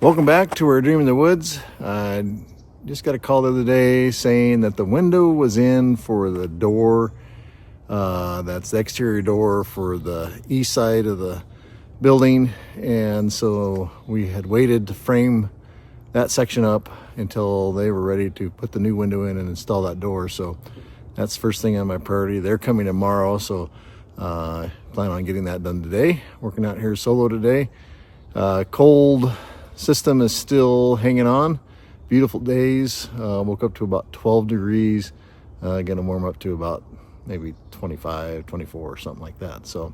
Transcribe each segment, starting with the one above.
Welcome back to our Dream in the Woods. Just got a call the other day saying that the window was in for the door. That's the exterior door for the east side of the building. And so we had waited to frame that section up until they were ready to put the new window in and install that door. So that's the first thing on my priority. They're coming tomorrow, so plan on getting that done today. Working out here solo today. Cold system is still hanging on. Beautiful days. Woke up to about 12 degrees. Gonna warm up to about maybe 25, 24, something like that. So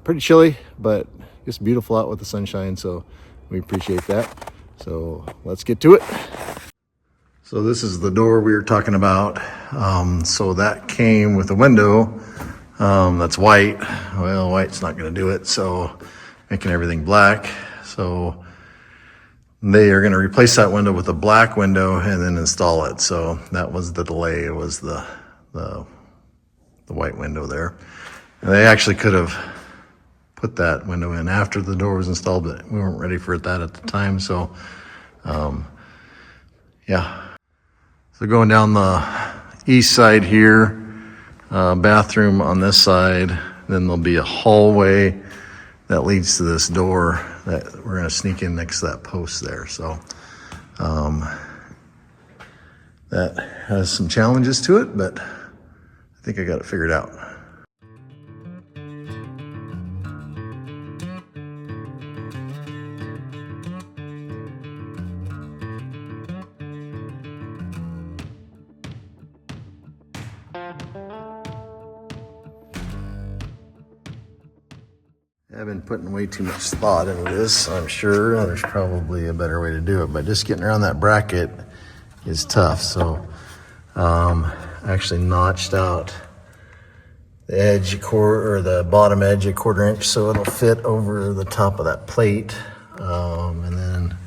pretty chilly, but just beautiful out with the sunshine. So we appreciate that. So let's get to it. So this is the door we were talking about. So that came with a window that's white. Well, white's not gonna do it. So making everything black. So they are going to replace that window with a black window and then install it. So that was the delay. It was the white window there. And they actually could have put that window in after the door was installed, but we weren't ready for that at the time. So, yeah. So going down the east side here, bathroom on this side, then there'll be a hallway that leads to this door that we're going to sneak in next to that post there. So that has some challenges to it, but I think I got it figured out. I've been putting way too much thought into this. I'm sure there's probably a better way to do it, but just getting around that bracket is tough. So I actually notched out the edge or the bottom edge a 1/4 inch so it'll fit over the top of that plate, and then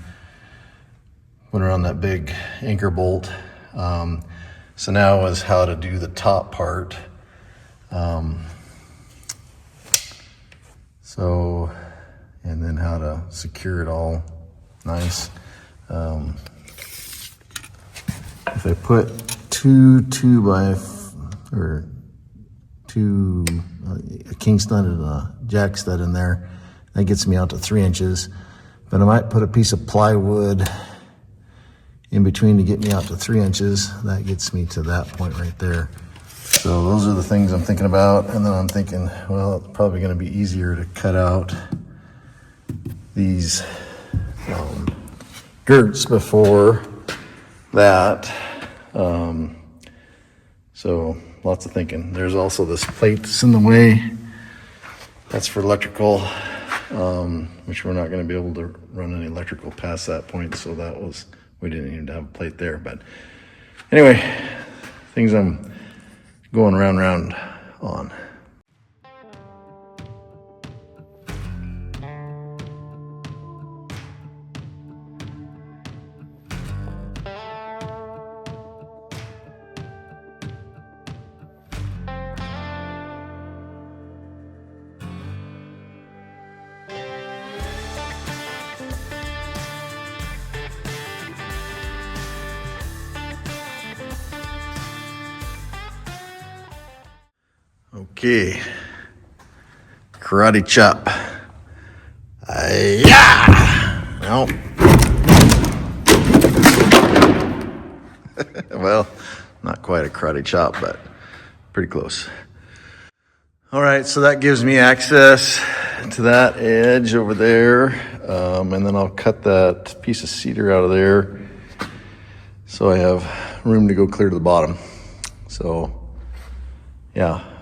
put around that big anchor bolt. So now is how to do the top part. So, and then how to secure it all nice. If I put a king stud and a jack stud in there, that gets me out to 3 inches. But I might put a piece of plywood in between to get me out to 3 inches. That gets me to that point right there. So those are the things I'm thinking about. And then I'm thinking, well, it's probably going to be easier to cut out these girts before that. So lots of thinking. There's also this plate that's in the way. That's for electrical, which we're not going to be able to run any electrical past that point. So we didn't even have a plate there. But anyway, things I'm going round on. Okay, karate chop. Yeah. No. Well, not quite a karate chop, but pretty close. All right, so that gives me access to that edge over there, and then I'll cut that piece of cedar out of there so I have room to go clear to the bottom. So, yeah.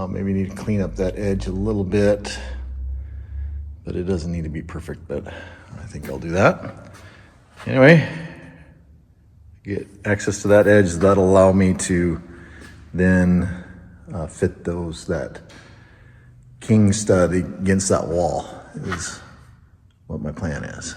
Maybe need to clean up that edge a little bit, but it doesn't need to be perfect, but I think I'll do that. Anyway, get access to that edge. That'll allow me to then fit that king stud against that wall is what my plan is.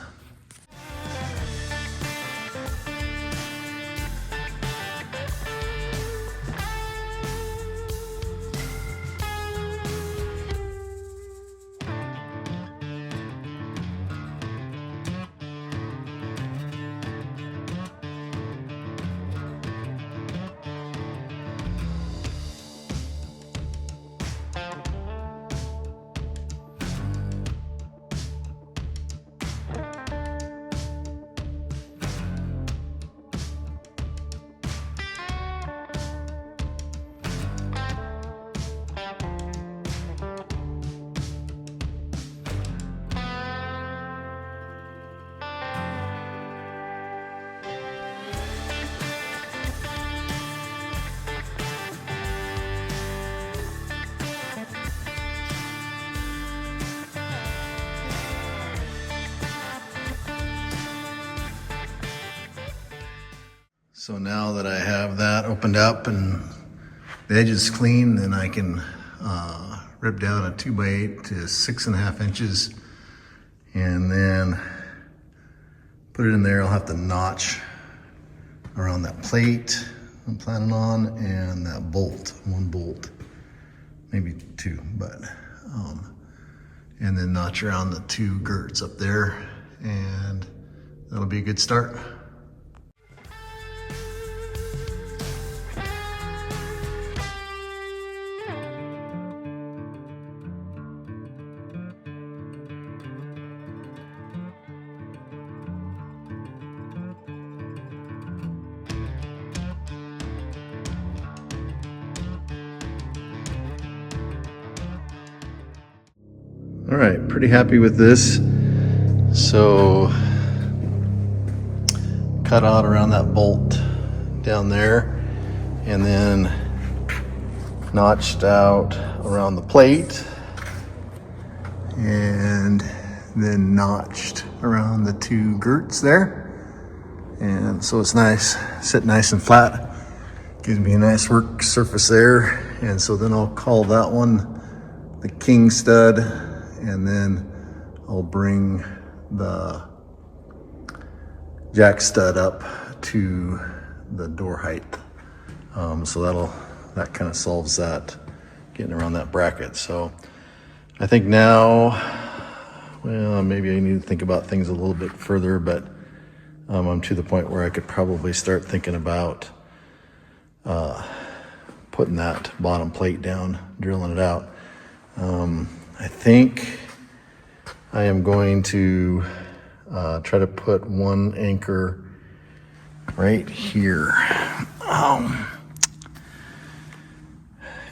So now that I have that opened up and the edge is clean, then I can rip down a 2x8 to 6.5 inches and then put it in there. I'll have to notch around that plate I'm planning on and that bolt, one bolt, maybe two, but and then notch around the two girts up there, and that'll be a good start. All right, pretty happy with this. So cut out around that bolt down there and then notched out around the plate and then notched around the two girts there. And so it's nice, sit nice and flat. Gives me a nice work surface there. And so then I'll call that one the king stud, and then I'll bring the jack stud up to the door height. So that kind of solves that, getting around that bracket. So I think now, well, maybe I need to think about things a little bit further, but I'm to the point where I could probably start thinking about putting that bottom plate down, drilling it out. I think I am going to try to put one anchor right here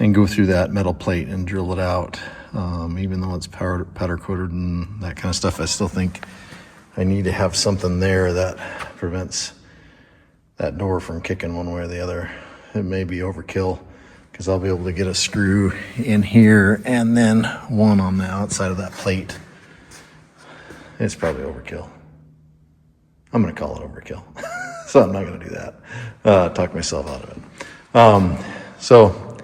and go through that metal plate and drill it out. Even though it's powder coated and that kind of stuff, I still think I need to have something there that prevents that door from kicking one way or the other. It may be overkill, because I'll be able to get a screw in here and then one on the outside of that plate. It's probably overkill. I'm gonna call it overkill. So I'm not gonna do that. Talk myself out of it. So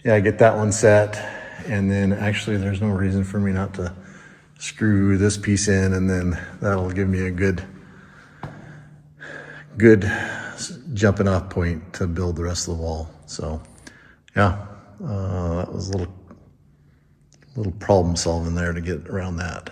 yeah, I get that one set, and then actually there's no reason for me not to screw this piece in, and then that'll give me a good jumping off point to build the rest of the wall. So yeah, that was a little problem solving there to get around that.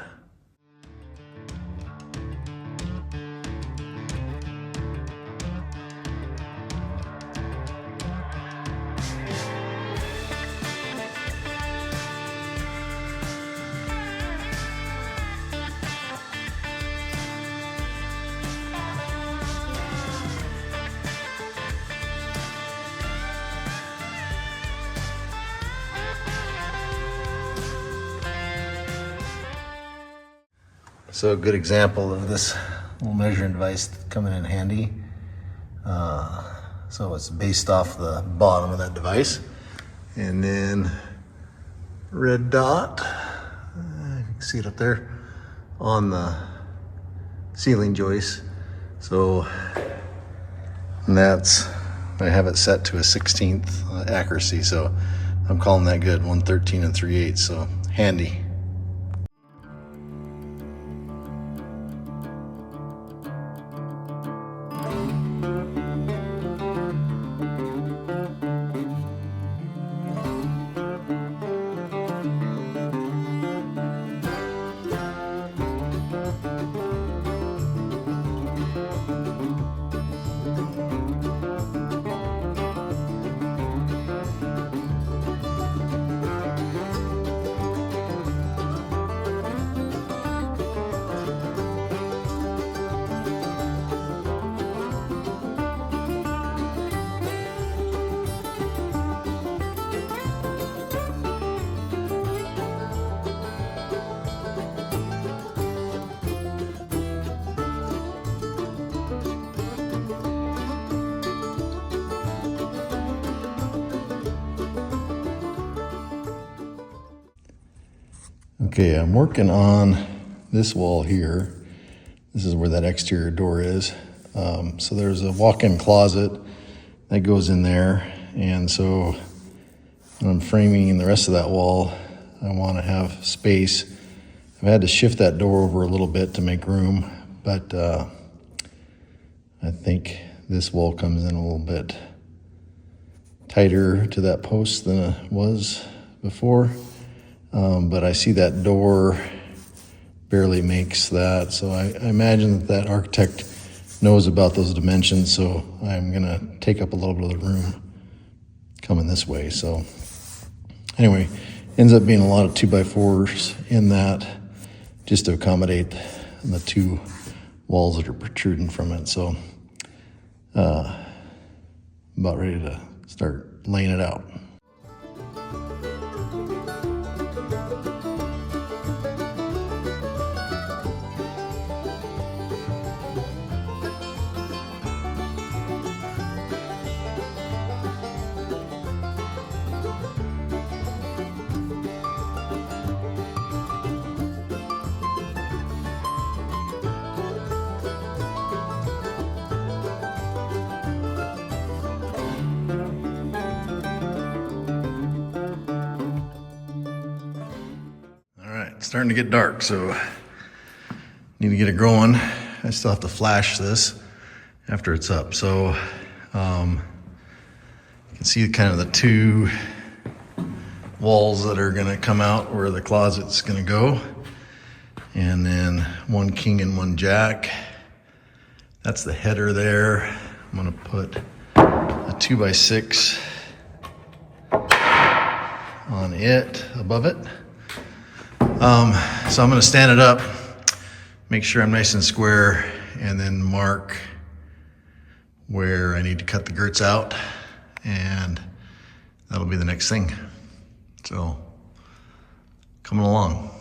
So a good example of this little measuring device coming in handy. So it's based off the bottom of that device. And then red dot, you can see it up there on the ceiling joist. So I have it set to a 1/16 accuracy. So I'm calling that good, 113 3/8, so handy. Okay, I'm working on this wall here. This is where that exterior door is. So there's a walk-in closet that goes in there, and so when I'm framing the rest of that wall, I want to have space. I've had to shift that door over a little bit to make room, but I think this wall comes in a little bit tighter to that post than it was before. But I see that door barely makes that, so I imagine that architect knows about those dimensions, so I'm gonna take up a little bit of the room coming this way. So anyway, ends up being a lot of 2x4s in that, just to accommodate the two walls that are protruding from it. So about ready to start laying it out. It's starting to get dark, so need to get it going. I still have to flash this after it's up. So you can see kind of the two walls that are gonna come out where the closet's gonna go. And then one king and one jack. That's the header there. I'm gonna put a 2x6 on it, above it. So I'm gonna stand it up, make sure I'm nice and square, and then mark where I need to cut the girts out, and that'll be the next thing. So, coming along.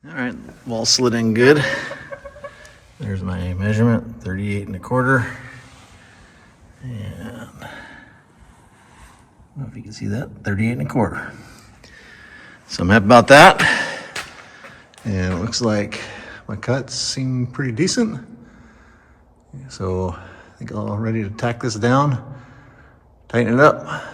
All right, wall slid in good. There's my measurement, 38 1/4. And I don't know if you can see that, 38 1/4. So I'm happy about that. And it looks like my cuts seem pretty decent. So I think I'm ready to tack this down, tighten it up.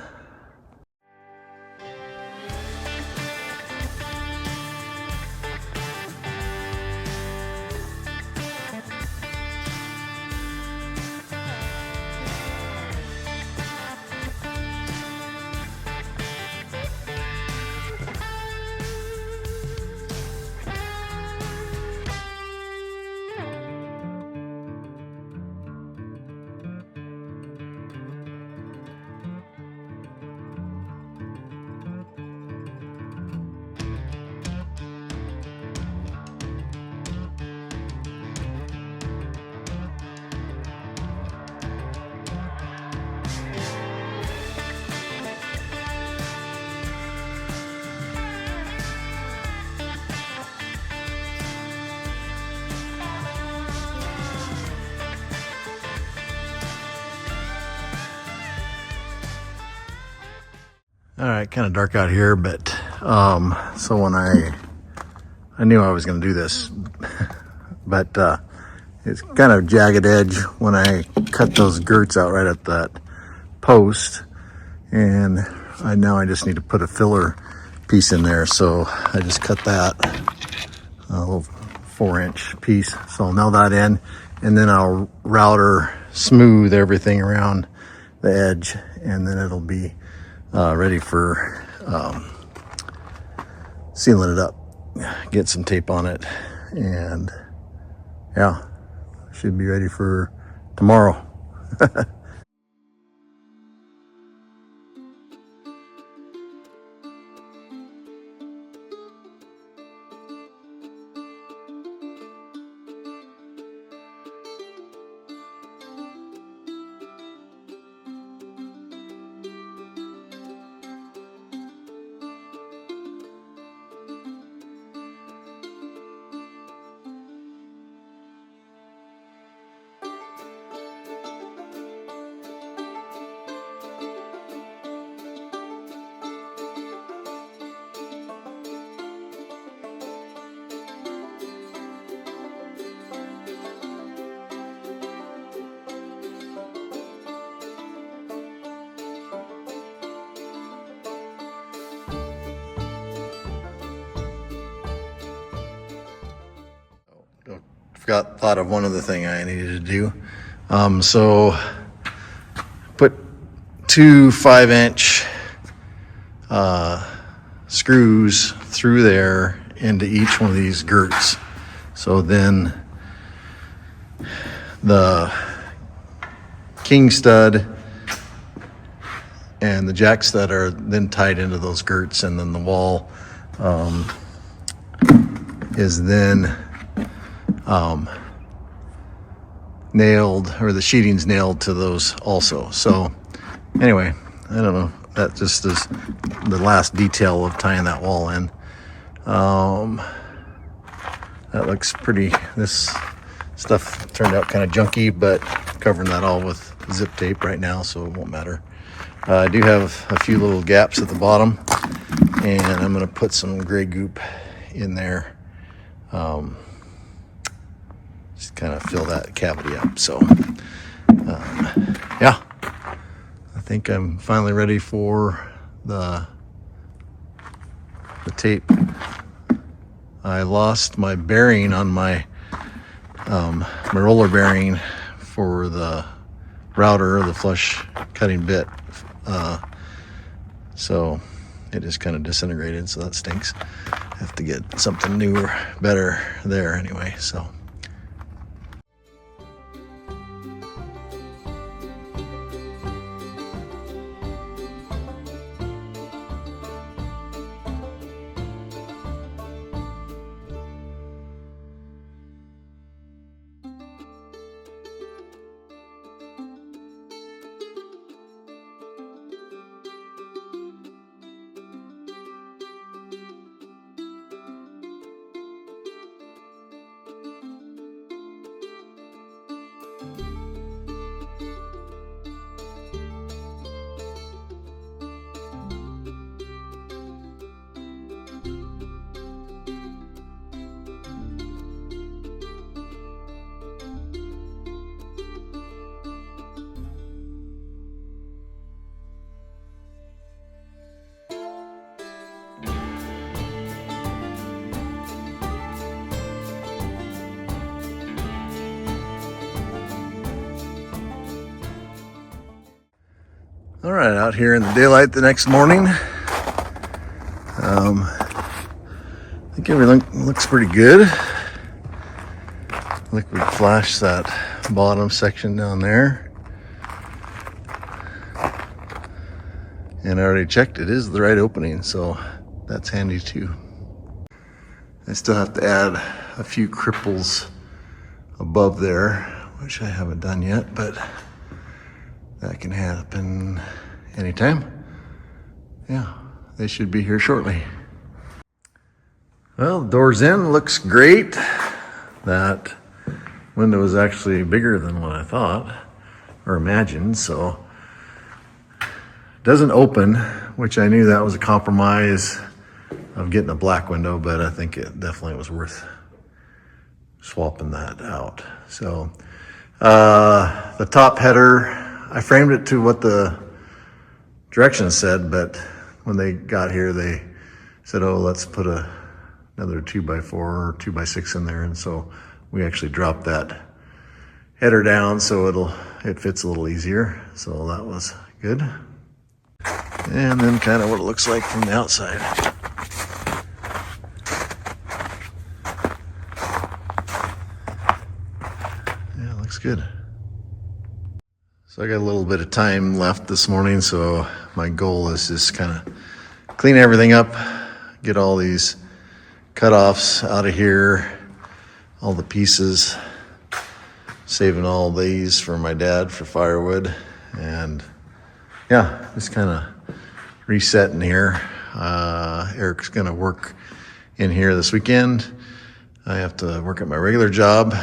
All right, kind of dark out here, but so when I knew I was going to do this, but it's kind of jagged edge when I cut those girts out right at that post, and now I just need to put a filler piece in there. So I just cut that a little 4-inch piece. So I'll nail that in, and then I'll router smooth everything around the edge, and then it'll be ready for sealing it up. Get some tape on it, and yeah, should be ready for tomorrow. Thought of one other thing I needed to do. So put 2 5-inch screws through there into each one of these girts. So then the king stud and the jack stud are then tied into those girts, and then the wall is then nailed, or the sheeting's nailed to those also. So anyway, I don't know, that just is the last detail of tying that wall in. That looks pretty. This stuff turned out kind of junky, but covering that all with zip tape right now, so it won't matter. I do have a few little gaps at the bottom, and I'm going to put some gray goop in there. Just kind of fill that cavity up. So yeah, I think I'm finally ready for the tape. I lost my bearing on my roller bearing for the router, the flush cutting bit, so it just kind of disintegrated, so that stinks. I have to get something newer, better there anyway. So all right, out here in the daylight the next morning. I think everything looks pretty good. Liquid flash that bottom section down there. And I already checked, it is the right opening, so that's handy too. I still have to add a few cripples above there, which I haven't done yet, but that can happen anytime. Yeah, they should be here shortly. Well, the door's in, looks great. That window is actually bigger than what I thought or imagined, so it doesn't open, which I knew that was a compromise of getting a black window, but I think it definitely was worth swapping that out. So the top header, I framed it to what the directions said, but when they got here, they said, oh, let's put another 2x4 or 2x6 in there. And so we actually dropped that header down so it fits a little easier. So that was good. And then kind of what it looks like from the outside. Yeah, it looks good. So I got a little bit of time left this morning, so my goal is just kind of clean everything up, get all these cutoffs out of here, all the pieces, saving all these for my dad for firewood, and yeah, just kind of resetting here. Eric's gonna work in here this weekend. I have to work at my regular job,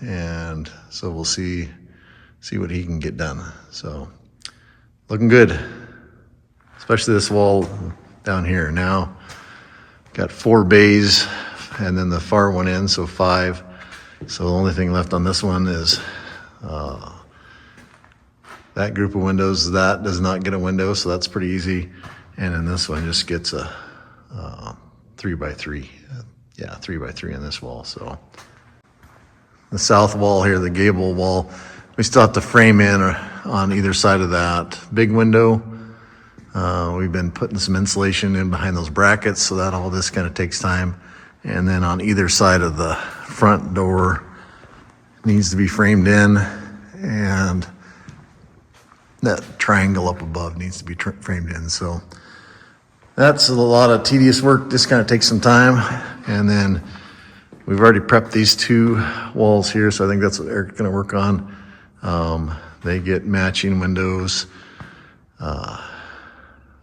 and so we'll see what he can get done. So looking good, especially this wall down here. Now got 4 bays and then the far one in, so 5. So the only thing left on this one is that group of windows. That does not get a window, so that's pretty easy. And then this one just gets a 3x3. Yeah, 3x3 in this wall. So the south wall here, the gable wall, we still have to frame in on either side of that big window. We've been putting some insulation in behind those brackets, so that all this kind of takes time. And then on either side of the front door needs to be framed in, and that triangle up above needs to be framed in. So that's a lot of tedious work. This kind of takes some time. And then we've already prepped these 2 walls here, so I think that's what Eric's gonna work on. They get matching windows,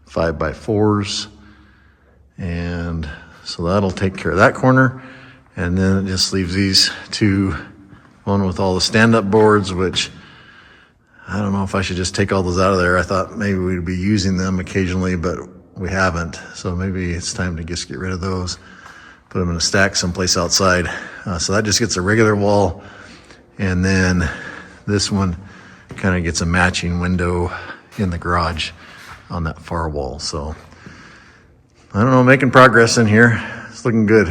5x4s, and so that'll take care of that corner. And then it just leaves these 2, one with all the stand-up boards, which I don't know if I should just take all those out of there. I thought maybe we'd be using them occasionally, but we haven't. So maybe it's time to just get rid of those, put them in a stack someplace outside. So that just gets a regular wall. And then this one kind of gets a matching window in the garage on that far wall. So I don't know, making progress in here. It's looking good.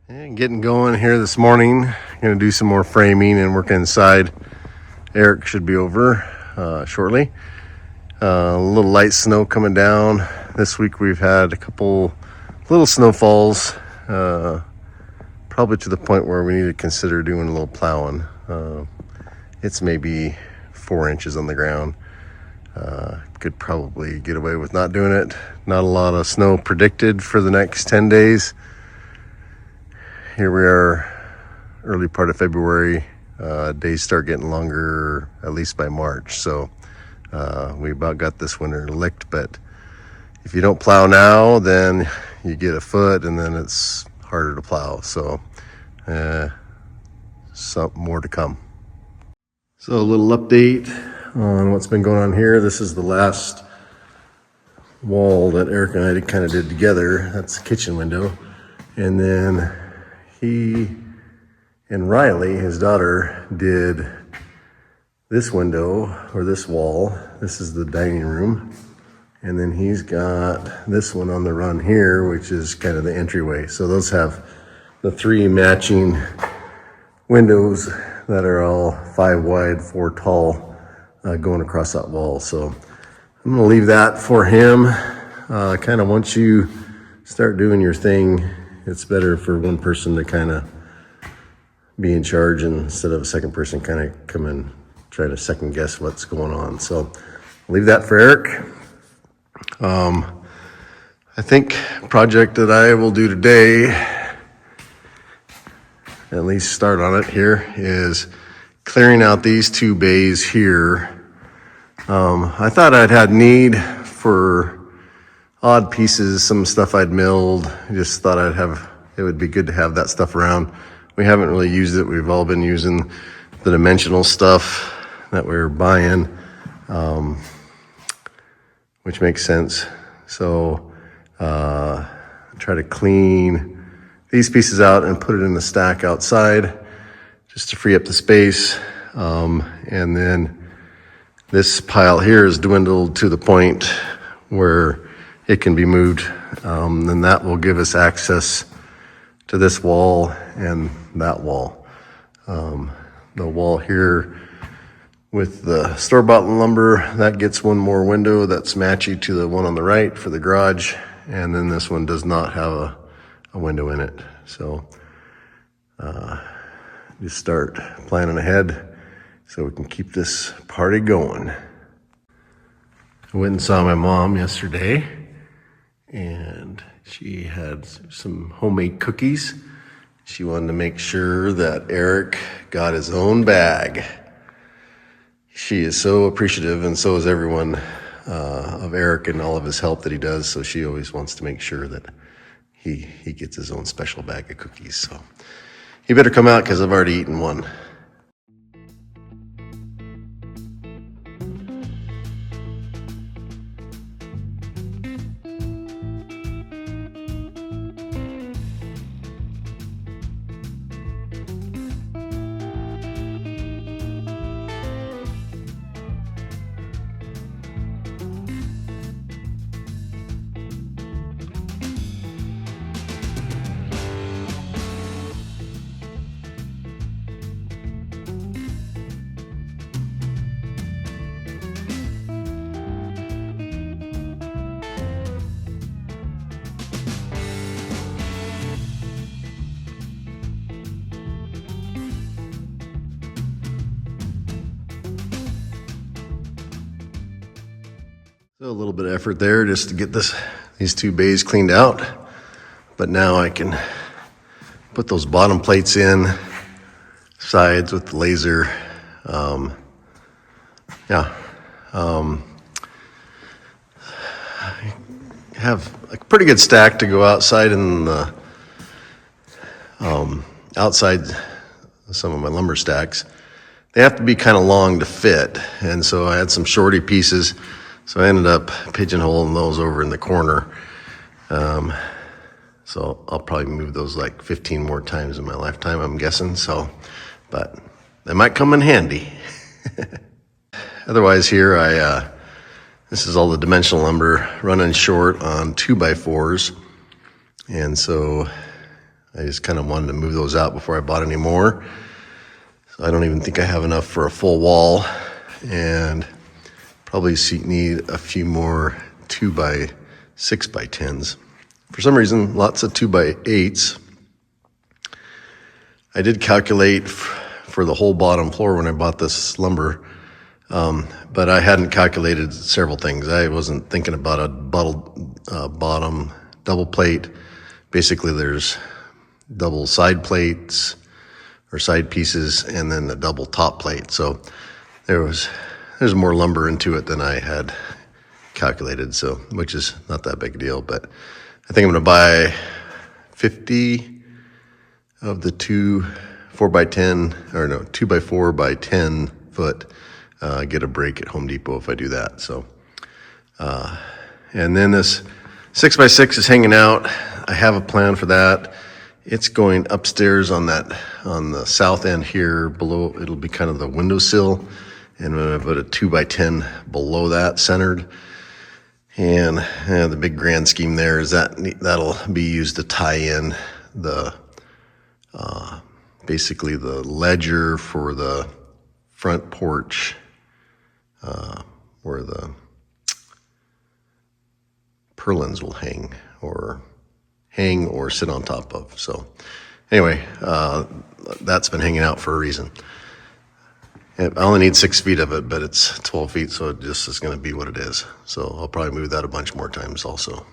And getting going here this morning. Gonna do some more framing and work inside. Erik should be over shortly. A little light snow coming down. This week we've had a couple little snowfalls, probably to the point where we need to consider doing a little plowing. It's maybe 4 inches on the ground. Could probably get away with not doing it. Not a lot of snow predicted for the next 10 days. Here we are, early part of February. Days start getting longer, at least by March. So we about got this winter licked, but if you don't plow now, then you get a foot and then it's harder to plow. So something more to come. So a little update on what's been going on here. This is the last wall that Erik and I kind of did together. That's the kitchen window. And then he and Riley, his daughter, did this window, or this wall. This is the dining room. And then he's got this one on the run here, which is kind of the entryway. So those have the 3 matching windows that are all 5 wide, 4 tall, going across that wall. So I'm gonna leave that for him. Kind of once you start doing your thing, it's better for one person to kind of be in charge instead of a second person kind of come and try to second guess what's going on. So I'll leave that for Erik. I think project that I will do today at least start on it here, is clearing out these two bays here. I thought I'd had need for odd pieces, some stuff I'd milled. I just thought it would be good to have that stuff around. We haven't really used it. We've all been using the dimensional stuff that we're buying, which makes sense. So try to clean these pieces out and put it in the stack outside just to free up the space. And then this pile here is dwindled to the point where it can be moved. Then that will give us access to this wall and that wall. The wall here with the store-bought lumber, that gets one more window that's matchy to the one on the right for the garage. And then this one does not have a window in it. So just start planning ahead so we can keep this party going. I went and saw my mom yesterday, and she had some homemade cookies. She wanted to make sure that Erik got his own bag. She is so appreciative, and so is everyone, of Erik and all of his help that he does. So she always wants to make sure that he gets his own special bag of cookies. So he better come out because I've already eaten one. So a little bit of effort there just to get these two bays cleaned out. But now I can put those bottom plates in, sides with the laser. I have a pretty good stack to go outside in the outside some of my lumber stacks. They have to be kind of long to fit, and so I had some shorty pieces. So I ended up pigeonholing those over in the corner. So I'll probably move those like 15 more times in my lifetime, I'm guessing. So, but they might come in handy. Otherwise here, this is all the dimensional lumber running short on 2x4s. And so I just kind of wanted to move those out before I bought any more. So I don't even think I have enough for a full wall. And probably need a few more 2x6x10s. For some reason, lots of 2x8s. I did calculate for the whole bottom floor when I bought this lumber, but I hadn't calculated several things. I wasn't thinking about a bottom double plate. Basically, there's double side plates or side pieces, and then the double top plate. So there's more lumber into it than I had calculated, so which is not that big a deal. But I think I'm going to buy 50 of the 2x4 by 10 foot. Get a break at Home Depot if I do that. So, and then this 6x6 is hanging out. I have a plan for that. It's going upstairs on the south end here below. It'll be kind of the windowsill. And I'm going to put a 2x10 below that, centered. And the big grand scheme there is that'll be used to tie in the basically the ledger for the front porch, where the purlins will hang or sit on top of. So anyway, that's been hanging out for a reason. I only need 6 feet of it, but it's 12 feet, so it just is going to be what it is. So I'll probably move that a bunch more times also.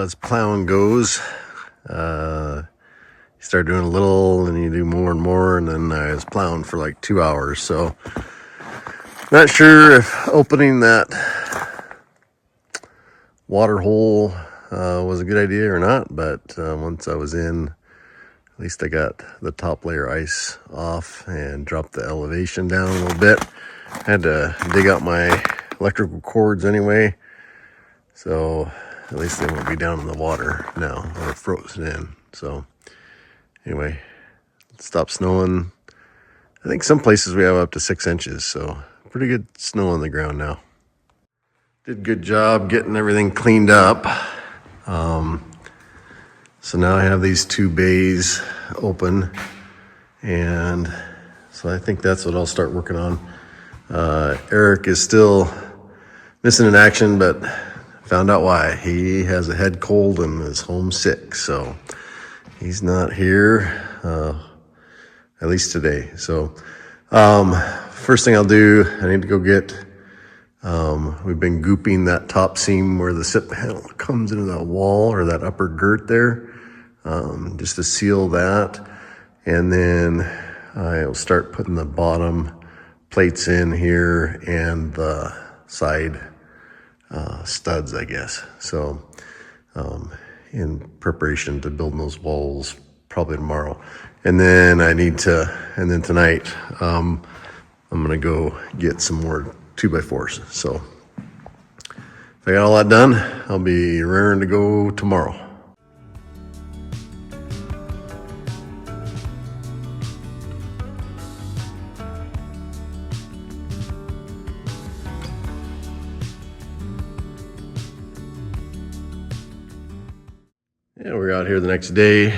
as plowing goes, you start doing a little and you do more and more, and then I was plowing for like 2 hours. So not sure if opening that water hole was a good idea or not, but once I was in, at least I got the top layer ice off and dropped the elevation down a little bit. Had to dig out my electrical cords anyway, so at least they won't be down in the water now or frozen in. So anyway, it stopped snowing. I think some places we have up to 6 inches, so pretty good snow on the ground now. Did a good job getting everything cleaned up. So now I have these 2 bays open, and so I think that's what I'll start working on. Erik is still missing in action, but found out why. He has a head cold and is homesick, so he's not here, at least today. So first thing I'll do, I need to go get, we've been gooping that top seam where the SIP panel comes into that wall or that upper girt there, just to seal that. And then I'll start putting the bottom plates in here and the side studs, I guess. So in preparation to building those walls probably tomorrow. And then tonight, I'm gonna go get some more 2x4s. So if I got all that done, I'll be raring to go tomorrow. Yeah, we're out here the next day.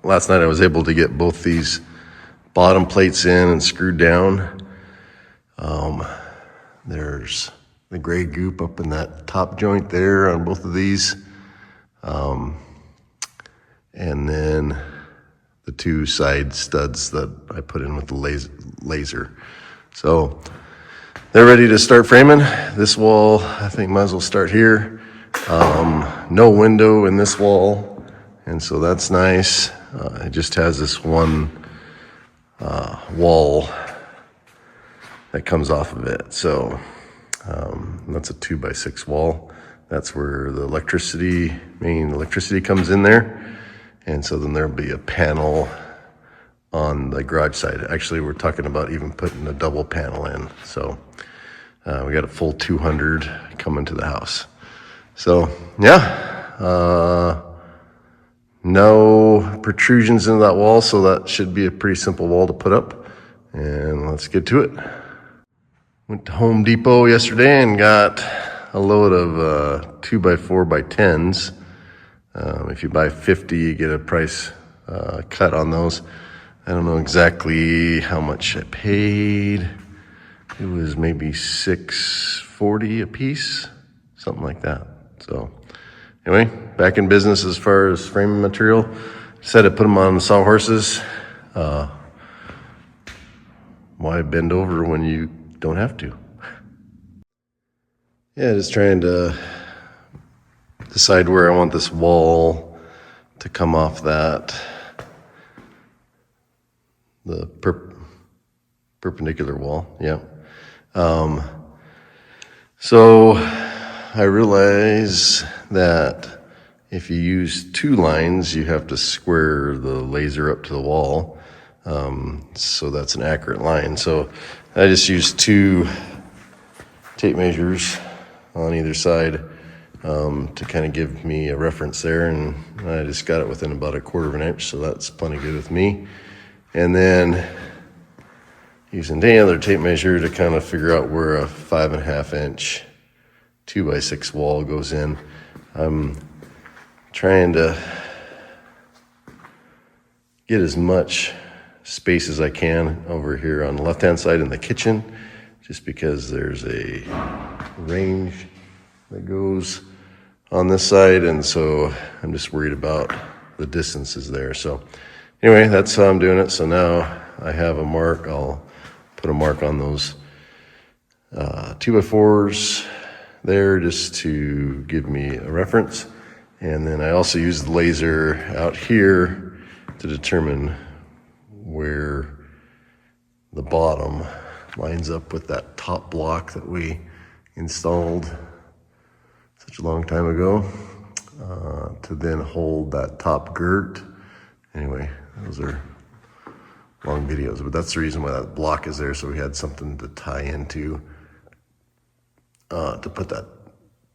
Last night I was able to get both these bottom plates in and screwed down. There's the gray goop up in that top joint there on both of these. And then the 2 side studs that I put in with the laser. So they're ready to start framing. This wall, I think might as well start here. No window in this wall, and so that's nice. It just has this one wall that comes off of it. So that's a 2x6 wall. That's where the main electricity comes in there. And so then there'll be a panel on the garage side. Actually, we're talking about even putting a double panel in. So we got a full 200 coming to the house. So yeah, no protrusions into that wall, so that should be a pretty simple wall to put up. And let's get to it. Went to Home Depot yesterday and got a load of 2x4x10s. If you buy 50, you get a price cut on those. I don't know exactly how much I paid. It was maybe $6.40 a piece, something like that. So anyway, back in business as far as framing material. Said to put them on sawhorses. Why bend over when you don't have to? Yeah, just trying to decide where I want this wall to come off that, the perpendicular wall, yeah. So I realize that if you use 2 lines, you have to square the laser up to the wall. So that's an accurate line. So I just used 2 tape measures on either side to kind of give me a reference there. And I just got it within about 1/4 inch. So that's plenty good with me. And then using any other tape measure to kind of figure out where a 5.5 inch 2x6 wall goes in. I'm trying to get as much space as I can over here on the left-hand side in the kitchen, just because there's a range that goes on this side, and so I'm just worried about the distances there. So anyway, that's how I'm doing it. So now I have a mark. I'll put a mark on those 2x4s there just to give me a reference. And then I also use the laser out here to determine where the bottom lines up with that top block that we installed such a long time ago, to then hold that top girt. Anyway, those are long videos, but that's the reason why that block is there, so we had something to tie into to put that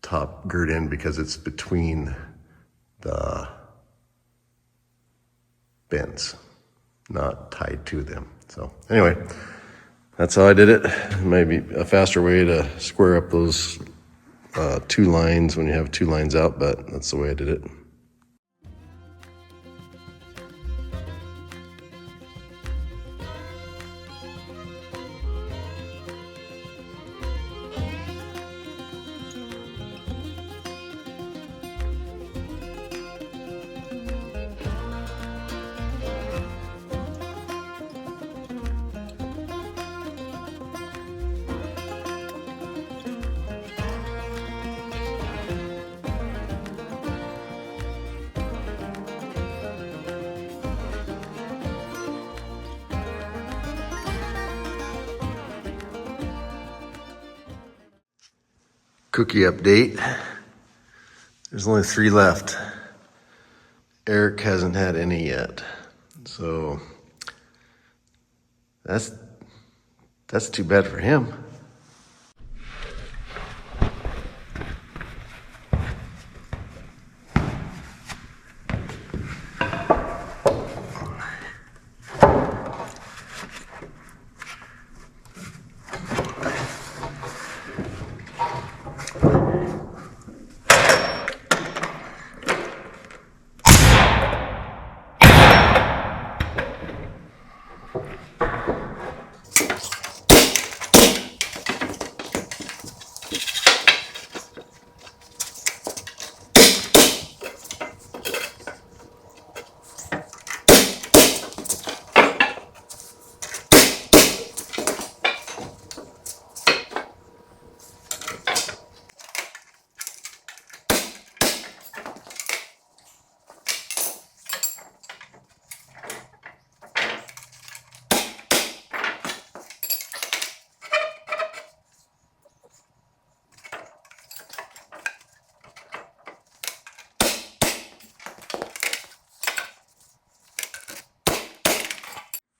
top girt in, because it's between the bends, not tied to them. So anyway, that's how I did it. Maybe a faster way to square up those two lines when you have two lines out, but that's the way I did it. Cookie update. There's only 3 left. Erik hasn't had any yet. So that's too bad for him.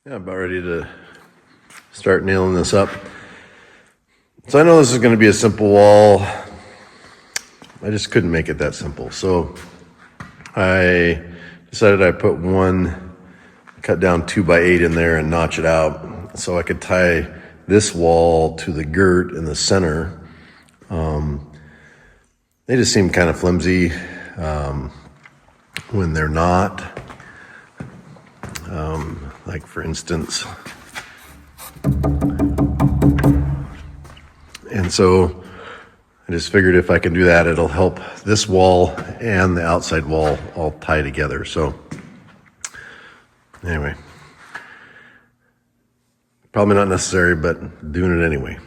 Yeah, about ready to start nailing this up. So I know this is going to be a simple wall. I just couldn't make it that simple. So I decided I put one cut down 2x8 in there and notch it out so I could tie this wall to the girt in the center. They just seem kind of flimsy when they're not. Like for instance, and so I just figured if I can do that, it'll help this wall and the outside wall all tie together. So anyway, probably not necessary, but doing it anyway.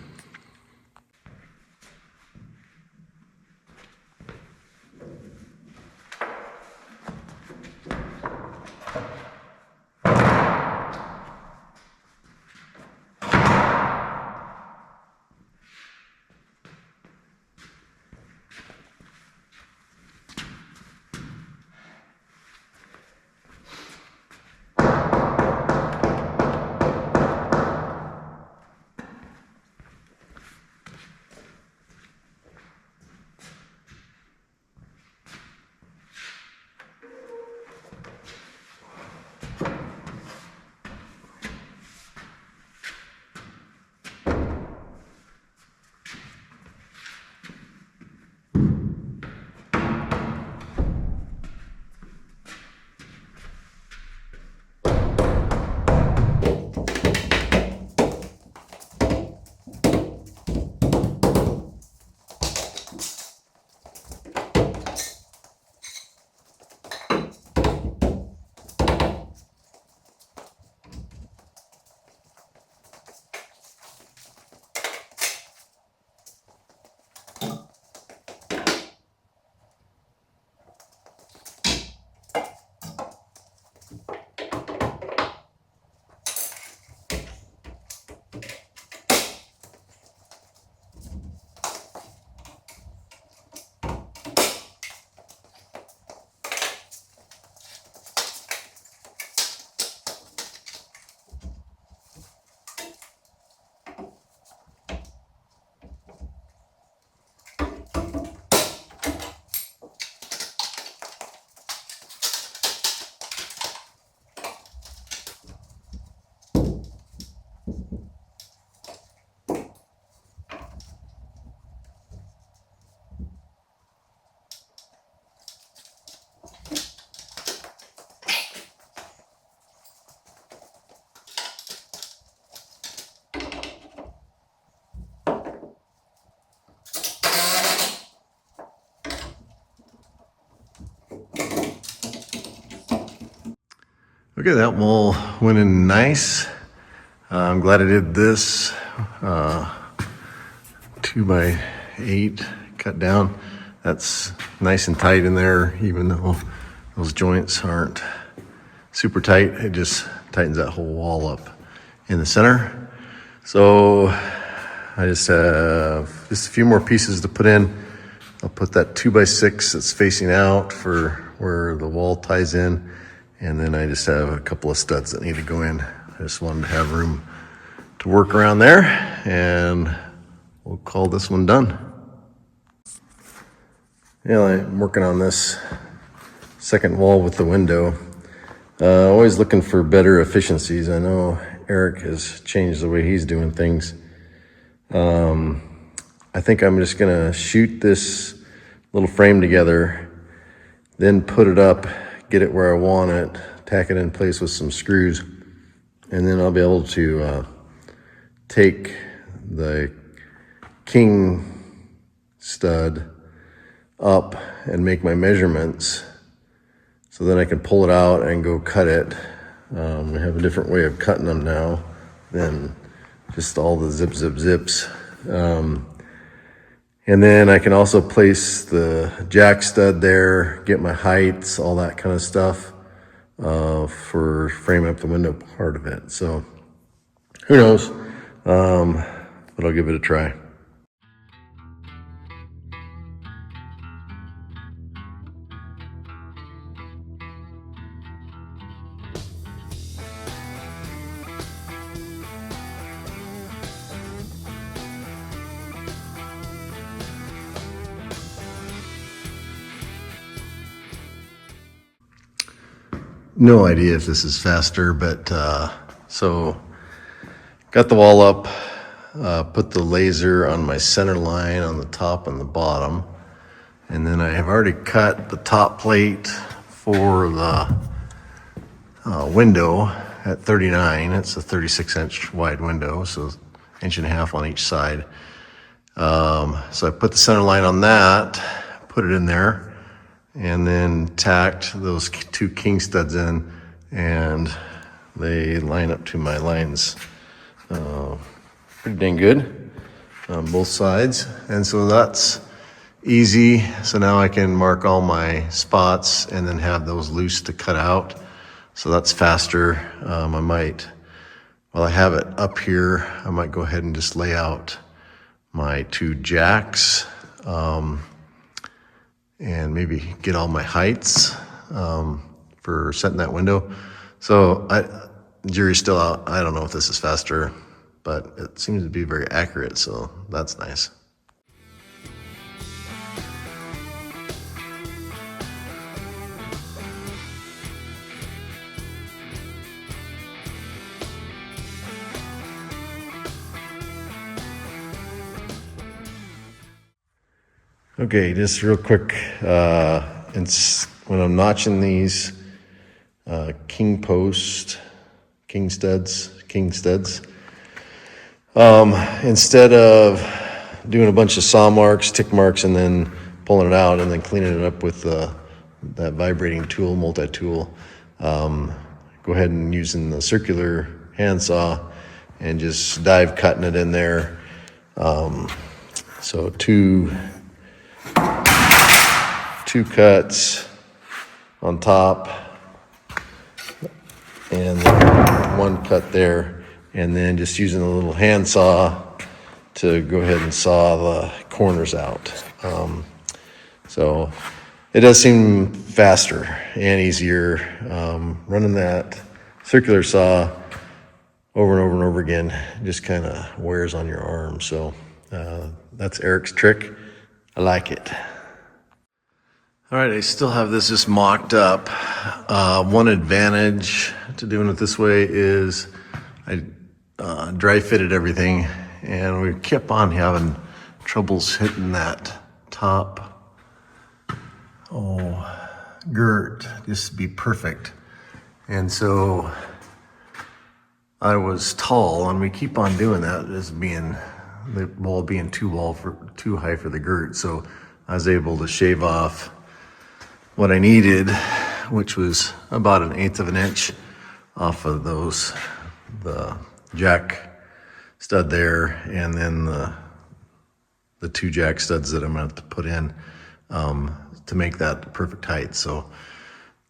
Okay, that wall went in nice. I'm glad I did this 2x8 cut down. That's nice and tight in there, even though those joints aren't super tight. It just tightens that whole wall up in the center. So I just have just a few more pieces to put in. I'll put that 2x6 that's facing out for where the wall ties in. And then I just have a couple of studs that need to go in. I just wanted to have room to work around there, and we'll call this one done. Yeah, I'm working on this second wall with the window. Always looking for better efficiencies. I know Erik has changed the way he's doing things. I think I'm just gonna shoot this little frame together, then put it up, get it where I want it, tack it in place with some screws, and then I'll be able to take the king stud up and make my measurements, so then I can pull it out and go cut it. I have a different way of cutting them now than just all the zips. And then I can also place the jack stud there, get my heights, all that kind of stuff for framing up the window part of it. So who knows, but I'll give it a try. No idea if this is faster, but so got the wall up, put the laser on my center line on the top and the bottom, and then I have already cut the top plate for the window at 39. It's a 36-inch wide window, so 1.5 inches on each side. So I put the center line on that, put it in there, and then tacked those 2 king studs in, and they line up to my lines pretty dang good on both sides. And so that's easy. So now I can mark all my spots and then have those loose to cut out. So that's faster. I might, while I have it up here, I might go ahead and just lay out my 2 jacks, and maybe get all my heights for setting that window. So jury's still out. I don't know if this is faster, but it seems to be very accurate, so that's nice. Okay, just real quick, when I'm notching these king studs, instead of doing a bunch of saw marks, tick marks, and then pulling it out and then cleaning it up with that vibrating tool, multi-tool, go ahead and using the circular handsaw and just dive cutting it in there. So two cuts on top and then 1 cut there, and then just using a little handsaw to go ahead and saw the corners out. So it does seem faster and easier. Running that circular saw over and over and over again just kind of wears on your arm. So that's Erik's trick. I like it. All right, I still have this just mocked up. One advantage to doing it this way is I dry fitted everything, and we kept on having troubles hitting that top girt just to be perfect. And so I was tall, and we keep on doing that, just being the wall being too high for the girt. So I was able to shave off what I needed, which was about 1/8 of an inch off of the jack stud there, and then the 2 jack studs that I'm gonna have to put in to make that the perfect height. So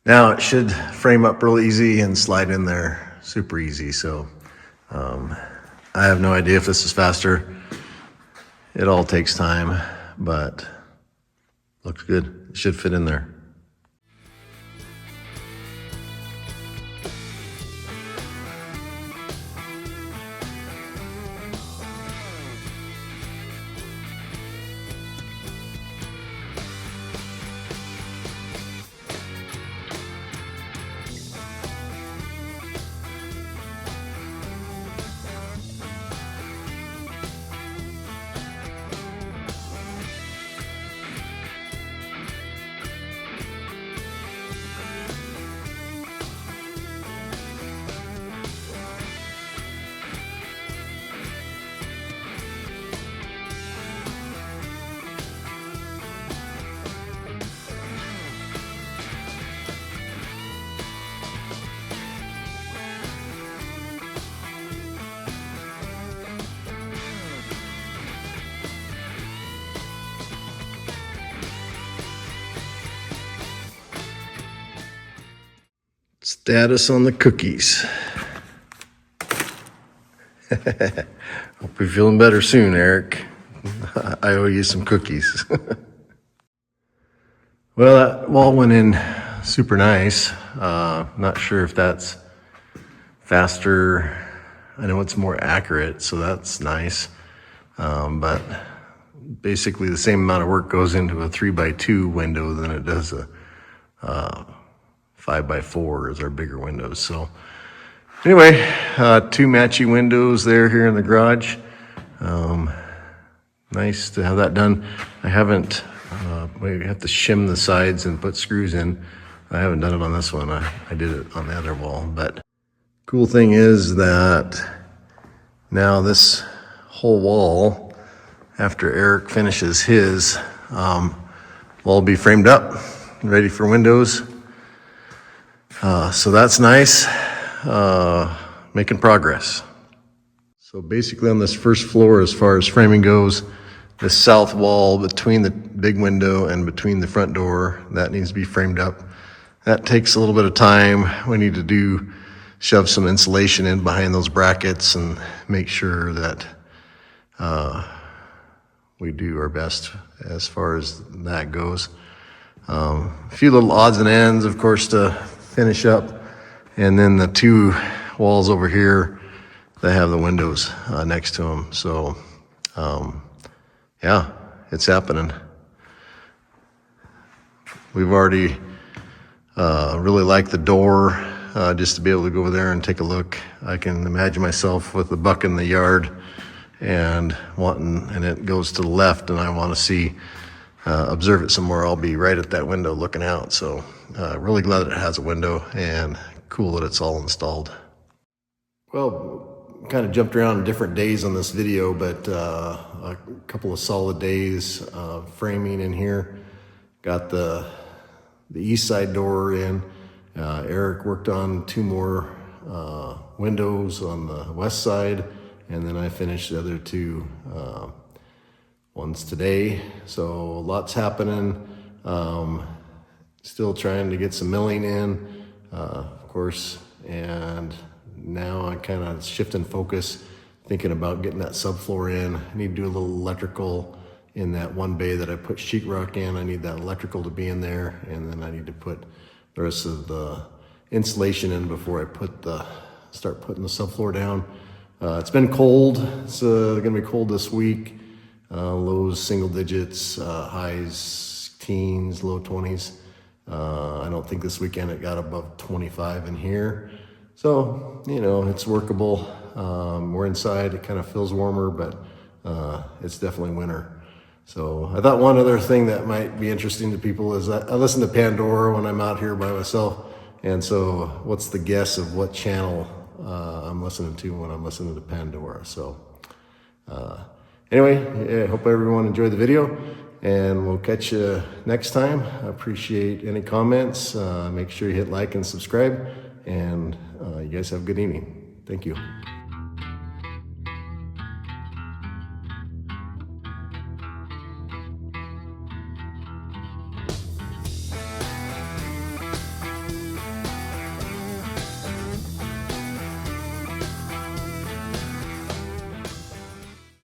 now it should frame up real easy and slide in there super easy. So I have no idea if this is faster. It all takes time, but looks good. It should fit in there. Status on the cookies. Hope you're feeling better soon, Eric. I owe you some cookies. Well, that wall went in super nice. Not sure if that's faster. I know it's more accurate, so that's nice. But basically the same amount of work goes into a 3x2 window than it does a 5x4 is our bigger windows. So anyway, 2 matchy windows there here in the garage. Nice to have that done. I haven't, we have to shim the sides and put screws in. I haven't done it on this one. I did it on the other wall. But cool thing is that now this whole wall, after Eric finishes his, will be framed up, ready for windows. So that's nice, making progress. So basically on this first floor, as far as framing goes, the south wall between the big window and between the front door, that needs to be framed up. That takes a little bit of time. We need to shove some insulation in behind those brackets and make sure that we do our best as far as that goes. A few little odds and ends, of course, to finish up, and then the 2 walls over here that have the windows next to them. So yeah, it's happening. We've already really liked the door, just to be able to go over there and take a look. I can imagine myself with the buck in the yard and it goes to the left, and I want to see observe it somewhere. I'll be right at that window looking out. So really glad that it has a window, and cool that it's all installed. Well, kind of jumped around different days on this video, but a couple of solid days framing in here. Got the east side door in. Eric worked on 2 more windows on the west side, and then I finished the other 2 ones today. So lots happening. Still trying to get some milling in, of course, and now I kind of shifting focus, thinking about getting that subfloor in. I need to do a little electrical in that one bay that I put sheetrock in. I need that electrical to be in there, and then I need to put the rest of the insulation in before I start putting the subfloor down. It's been cold. It's gonna be cold this week. Lows single digits, highs teens, low 20s. I don't think this weekend it got above 25 in here. So, you know, it's workable. We're inside, it kind of feels warmer, but it's definitely winter. So I thought one other thing that might be interesting to people is I listen to Pandora when I'm out here by myself. And so what's the guess of what channel I'm listening to when I'm listening to Pandora? So anyway, I hope everyone enjoyed the video, and we'll catch you next time. I appreciate any comments. Make sure you hit like and subscribe, and you You guys have a good evening. Thank you.